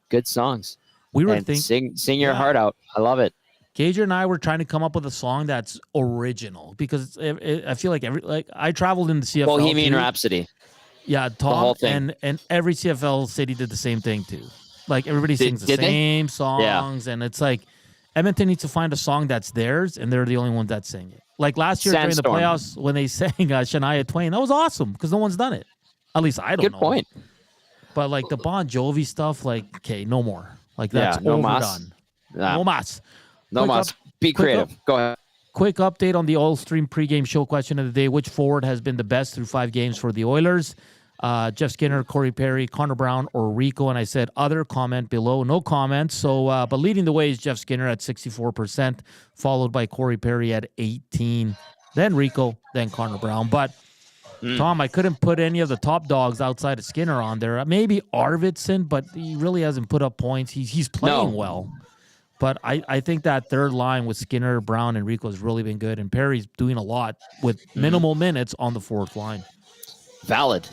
Good songs. We were thinking. Sing your heart out. I love it. Gage and I were trying to come up with a song that's original because I feel like I traveled in the CFL. Bohemian Rhapsody. Yeah, Tom, the whole thing. And every CFL city did the same thing too. Like everybody sings the same songs, and it's like Edmonton needs to find a song that's theirs, and they're the only ones that sing it. Like last year during the playoffs when they sang Shania Twain, that was awesome because no one's done it. At least I don't know. Good point. But like the Bon Jovi stuff, like, okay, no more. Like, that's no overdone. mas. No mas. No Quick mas. up- Be quick creative. Go ahead. Quick update on the All-Stream pregame show question of the day. Which forward has been the best through 5 games for the Oilers? Jeff Skinner, Corey Perry, Connor Brown, or Rico? And I said other, comment below. No comments. So, but leading the way is Jeff Skinner at 64%, followed by Corey Perry at 18%, then Rico, then Connor Brown. But Tom, I couldn't put any of the top dogs outside of Skinner on there. Maybe Arvidsson, but he really hasn't put up points. He's playing well. But I think that third line with Skinner, Brown, and Rico has really been good. And Perry's doing a lot with minimal minutes on the fourth line. Valid.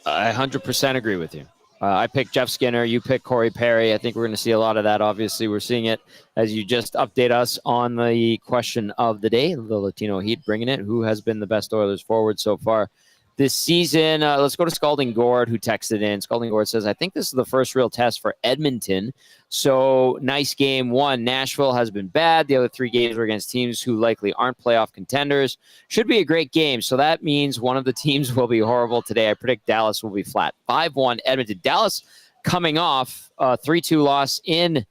I 100% agree with you. I picked Jeff Skinner. You picked Corey Perry. I think we're going to see a lot of that. Obviously, we're seeing it as you just update us on the question of the day. The Latino Heat bringing it. Who has been the best Oilers forward so far this season? Let's go to Scalding Gord, who texted in. Scalding Gord says, I think this is the first real test for Edmonton. So, nice game 1. Nashville has been bad. The other 3 games were against teams who likely aren't playoff contenders. Should be a great game. So, that means one of the teams will be horrible today. I predict Dallas will be flat. 5-1 Edmonton. Dallas coming off a 3-2 loss in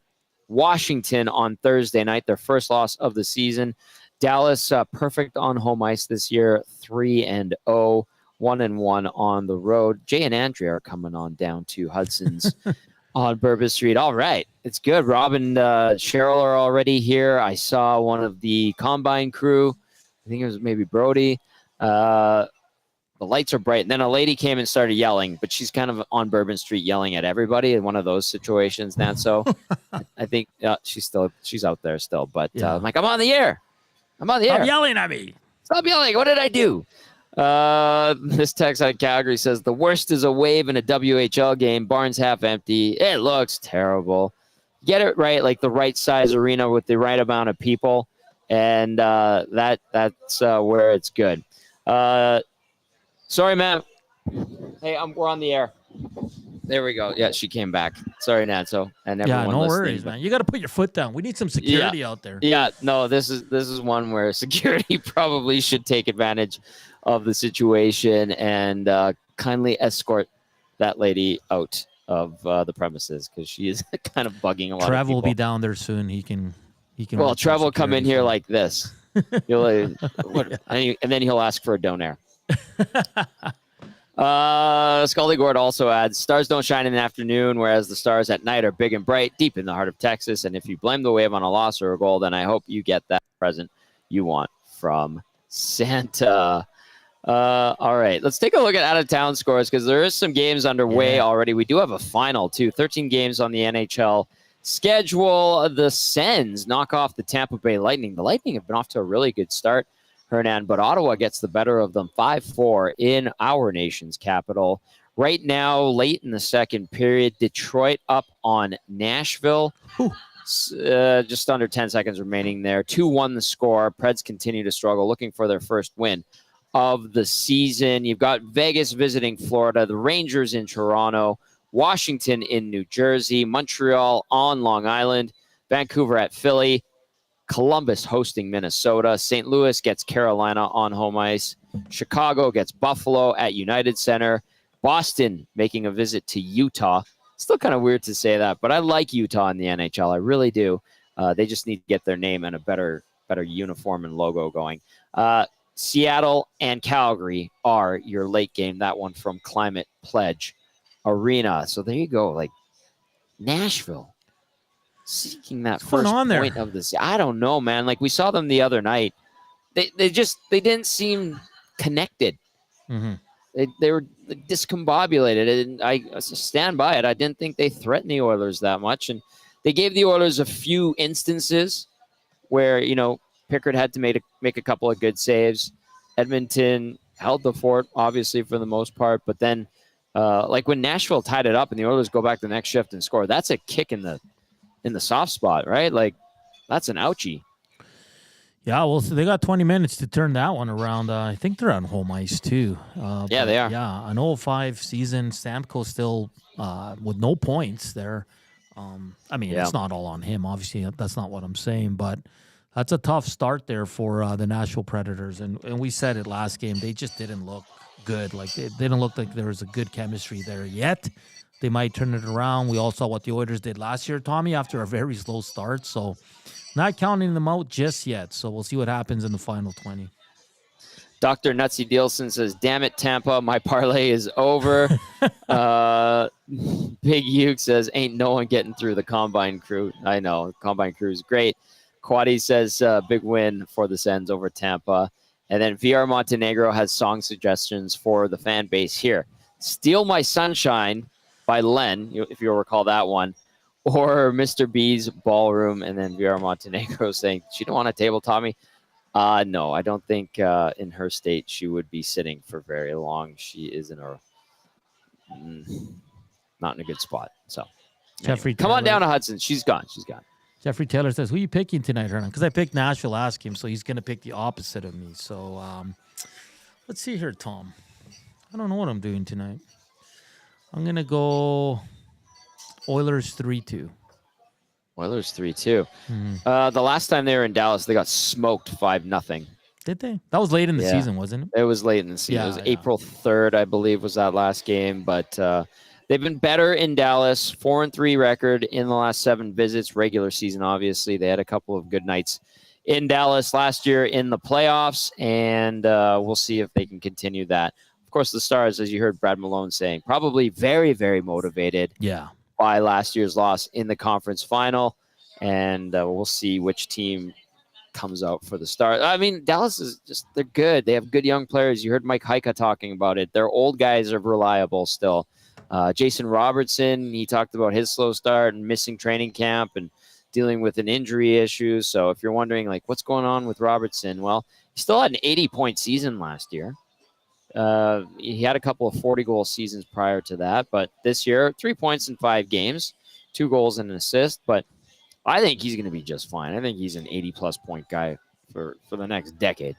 Washington on Thursday night, their first loss of the season. Dallas perfect on home ice this year, 3-0. 1-1 on the road. Jay and Andrea are coming on down to Hudson's on Bourbon Street. All right. It's good. Rob and Cheryl are already here. I saw one of the Combine crew. I think it was maybe Brody. The lights are bright. And then a lady came and started yelling, but she's kind of on Bourbon Street yelling at everybody in one of those situations. Not so. I think she's out there still. But I'm like, I'm on the air. Stop yelling at me. Stop yelling. What did I do? This text out of Calgary says the worst is a wave in a WHL game. Barn's half empty. It looks terrible. Get it right, like the right size arena with the right amount of people, and that's where it's good. Sorry, ma'am. Hey, we're on the air. There we go. Yeah, she came back. Sorry, Natso, and everyone no listening. worries, man. You got to put your foot down. We need some security out there. Yeah, no, this is one where security probably should take advantage of the situation and kindly escort that lady out of the premises because she is kind of bugging a lot of people. Trev will be down there soon. He can. Well, Trev will come in here like this. And then he'll ask for a donaire. Scully Gord also adds, stars don't shine in the afternoon, whereas the stars at night are big and bright, deep in the heart of Texas. And if you blame the wave on a loss or a goal, then I hope you get that present you want from Santa. All right, let's take a look at out-of-town scores because there is some games underway already. We do have a final, too. 13 games on the NHL schedule. The Sens knock off the Tampa Bay Lightning. The Lightning have been off to a really good start, Hernan, but Ottawa gets the better of them 5-4 in our nation's capital. Right now, late in the second period, Detroit up on Nashville. Just under 10 seconds remaining there. 2-1 the score. Preds continue to struggle, looking for their first win of the season. You've got Vegas visiting Florida, the Rangers in Toronto, Washington in New Jersey, Montreal on Long Island, Vancouver at Philly, Columbus hosting Minnesota, St. Louis gets Carolina on home ice, Chicago gets Buffalo at United Center, Boston making a visit to Utah. Still kind of weird to say that, but I like Utah in the NHL. I really do. They just need to get their name and a better uniform and logo going. Seattle and Calgary are your late game. That one from Climate Pledge Arena. So there you go. Like Nashville seeking that first point of this. I don't know, man. Like we saw them the other night. They didn't seem connected. Mm-hmm. They were discombobulated, and I stand by it. I didn't think they threatened the Oilers that much, and they gave the Oilers a few instances where Pickard had to make a couple of good saves. Edmonton held the fort, obviously, for the most part. But then, like when Nashville tied it up and the Oilers go back the next shift and score, that's a kick in the soft spot, right? Like, that's an ouchie. Yeah, well, so they got 20 minutes to turn that one around. I think they're on home ice, too. Yeah, they are. Yeah, an 0-5 season. Stamkos still with no points there. It's not all on him, obviously. That's not what I'm saying, but that's a tough start there for the Nashville Predators. And we said it last game. They just didn't look good. Like, they didn't look like there was a good chemistry there yet. they might turn it around. We all saw what the Oilers did last year, Tommy, after a very slow start. So not counting them out just yet. So we'll see what happens in the final 20. Dr. Nutsy Dielson says, damn it, Tampa, my parlay is over. Big Hugh says, ain't no one getting through the Combine crew. I know, Combine crew is great. Quaddy says, big win for the Sens over Tampa. And then VR Montenegro has song suggestions for the fan base here. Steal My Sunshine by Len, if you'll recall that one. Or Mr. B's Ballroom. And then VR Montenegro saying, she don't want a table, Tommy. No, I don't think in her state she would be sitting for very long. She is in a not in a good spot. So, Jeffrey, come on down to Hudson. She's gone. Jeffrey Taylor says, who are you picking tonight, Hernan? Because I picked Nashville. Ask him, so he's going to pick the opposite of me. So let's see here, Tom. I don't know what I'm doing tonight. I'm going to go Oilers 3-2. Oilers 3-2. The last time they were in Dallas, they got smoked 5-0. Did they? That was late in the season, wasn't it? It was late in the season. It was April 3rd, I believe, was that last game. But they've been better in Dallas. 4-3 record in the last 7 visits. Regular season, obviously. They had a couple of good nights in Dallas last year in the playoffs, and we'll see if they can continue that. Of course, the Stars, as you heard Brad Malone saying, probably very, very motivated. Yeah. By last year's loss in the conference final, and we'll see which team comes out for the Stars. I mean, Dallas is they're good. They have good young players. You heard Mike Heika talking about it. Their old guys are reliable still. Jason Robertson, he talked about his slow start and missing training camp and dealing with an injury issue. So if you're wondering, like, what's going on with Robertson, well, he still had an 80-point season last year. He had a couple of 40-goal seasons prior to that, but this year, 3 points in 5 games, 2 goals and an assist. But I think he's going to be just fine. I think he's an 80-plus point guy for the next decade.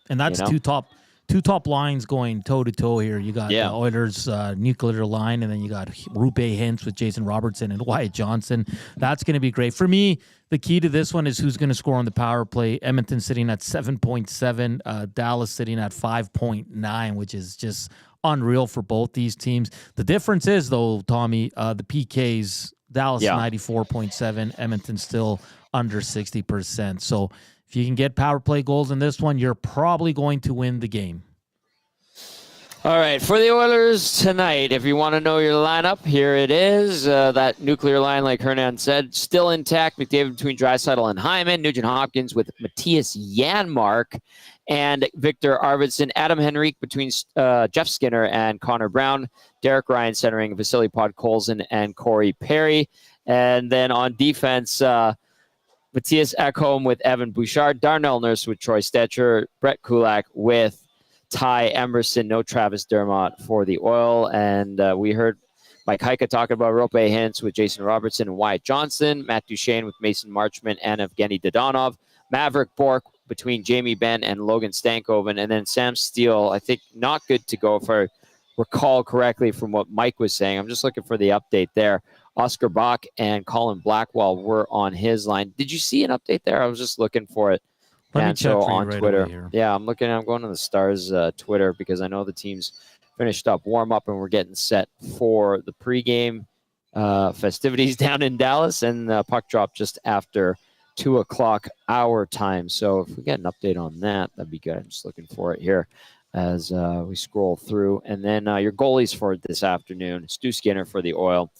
And that's two top lines going toe-to-toe here. You got the Oilers' nuclear line, and then you got Rupe Hintz with Jason Robertson and Wyatt Johnson. That's going to be great. For me, the key to this one is who's going to score on the power play. Edmonton sitting at 7.7, Dallas sitting at 5.9, which is just unreal for both these teams. The difference is, though, Tommy, the PKs, Dallas 94.7, Edmonton still under 60%. So if you can get power play goals in this one, you're probably going to win the game. All right, for the Oilers tonight, if you want to know your lineup, here it is. That nuclear line, like Hernan said, still intact. McDavid between Draisaitl and Hyman. Nugent-Hopkins with Matthias Janmark and Victor Arvidsson. Adam Henrique between Jeff Skinner and Connor Brown. Derek Ryan centering Vasily Podkolzin and Corey Perry. And then on defense, Matthias Ekholm with Evan Bouchard. Darnell Nurse with Troy Stetcher. Brett Kulak with Ty Emerson, no Travis Dermott for the Oil. And we heard Mike Heika talking about Rupe Hintz with Jason Robertson and Wyatt Johnson. Matt Duchene with Mason Marchment and Evgeny Dodonov. Maverick Bork between Jamie Benn and Logan Stankoven. And then Sam Steele, I think not good to go if I recall correctly from what Mike was saying. I'm just looking for the update there. Oscar Bach and Colin Blackwell were on his line. Did you see an update there? I was just looking for it. Let me check on right Twitter. Here. Yeah, I'm going to the Stars Twitter because I know the team's finished up warm up and we're getting set for the pregame festivities down in Dallas, and the puck drop just after 2:00 our time. So if we get an update on that, that'd be good. I'm just looking for it here as we scroll through. And then your goalies for this afternoon: Stu Skinner for the Oil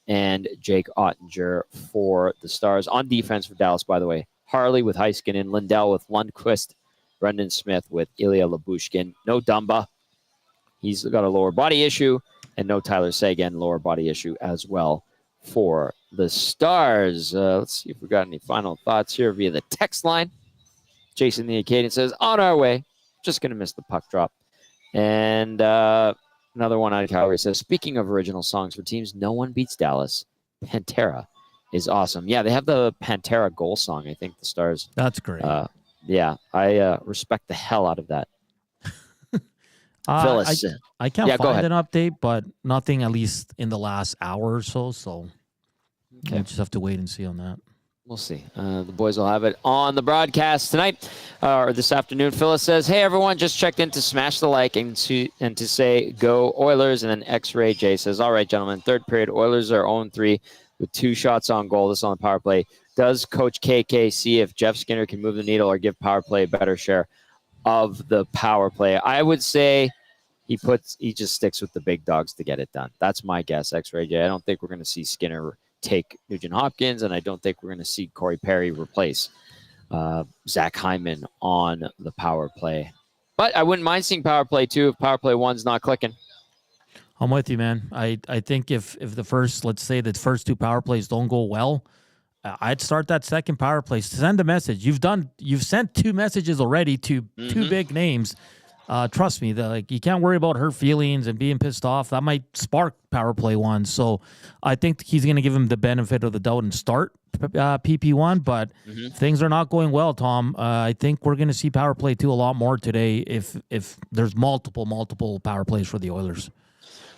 and Jake Ottinger for the Stars. On defense for Dallas, by the way, Harley with Heiskanen, Lindell with Lundqvist, Brendan Smith with Ilya Labushkin. No Dumba. He's got a lower body issue. And no Tyler Seguin, lower body issue as well for the Stars. Let's see if we got any final thoughts here via the text line. Jason the Acadian says, on our way. Just going to miss the puck drop. And another one out of Calgary says, speaking of original songs for teams, no one beats Dallas. Pantera is awesome. Yeah, they have the Pantera goal song, I think, the Stars. That's great. Yeah, I respect the hell out of that. Phyllis. I can't find an update, but nothing at least in the last hour or so. So we'll just have to wait and see on that. We'll see. The boys will have it on the broadcast tonight or this afternoon. Phyllis says, hey, everyone, just checked in to smash the like and to say go Oilers. And then X-Ray J says, all right, gentlemen, third period, Oilers are 0-3 with 2 shots on goal. This on the power play. Does Coach KK see if Jeff Skinner can move the needle or give power play a better share of the power play? I would say he just sticks with the big dogs to get it done. That's my guess, X-Ray J. I don't think we're going to see Skinner take Nugent Hopkins, and I don't think we're going to see Corey Perry replace Zach Hyman on the power play. But I wouldn't mind seeing power play 2 if power play 1's not clicking. I'm with you, man. I think if the first 2 power plays don't go well, I'd start that second power play. Send a message. You've sent 2 messages already to 2 big names. Trust me, you can't worry about hurt feelings and being pissed off. That might spark power play 1. So I think he's going to give him the benefit of the doubt and start PP1. But things are not going well, Tom. I think we're going to see power play 2 a lot more today if there's multiple power plays for the Oilers.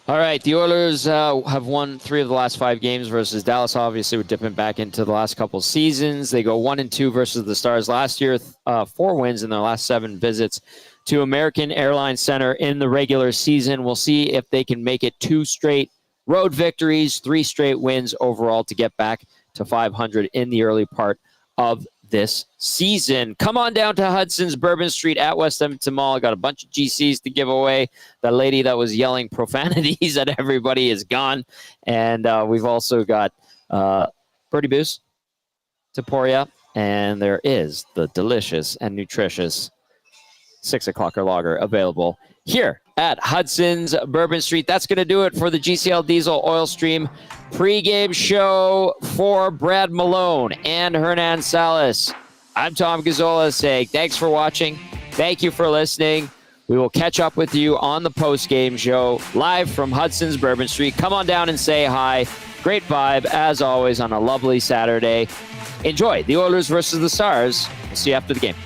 All right, the Oilers have won 3 of the last 5 games versus Dallas. Obviously, we're dipping back into the last couple seasons. They go 1-2 versus the Stars last year. 4 wins in their last 7 visits to American Airlines Center in the regular season. We'll see if they can make it 2 straight road victories, 3 straight wins overall to get back to 500 in the early part of this season. Come on down to Hudson's Bourbon Street at West Edmonton Mall. I got a bunch of GCs to give away. The lady that was yelling profanities at everybody is gone. And we've also got Birdie Booze to pour you. And there is the delicious and nutritious 6 o'clocker lager available here at Hudson's Bourbon Street. That's going to do it for the GCL Diesel Oil Stream pregame show for Brad Malone and Hernan Salas. I'm Tom Gazzola saying thanks for watching. Thank you for listening. We will catch up with you on the postgame show live from Hudson's Bourbon Street. Come on down and say hi. Great vibe, as always, on a lovely Saturday. Enjoy the Oilers versus the Stars. We'll see you after the game.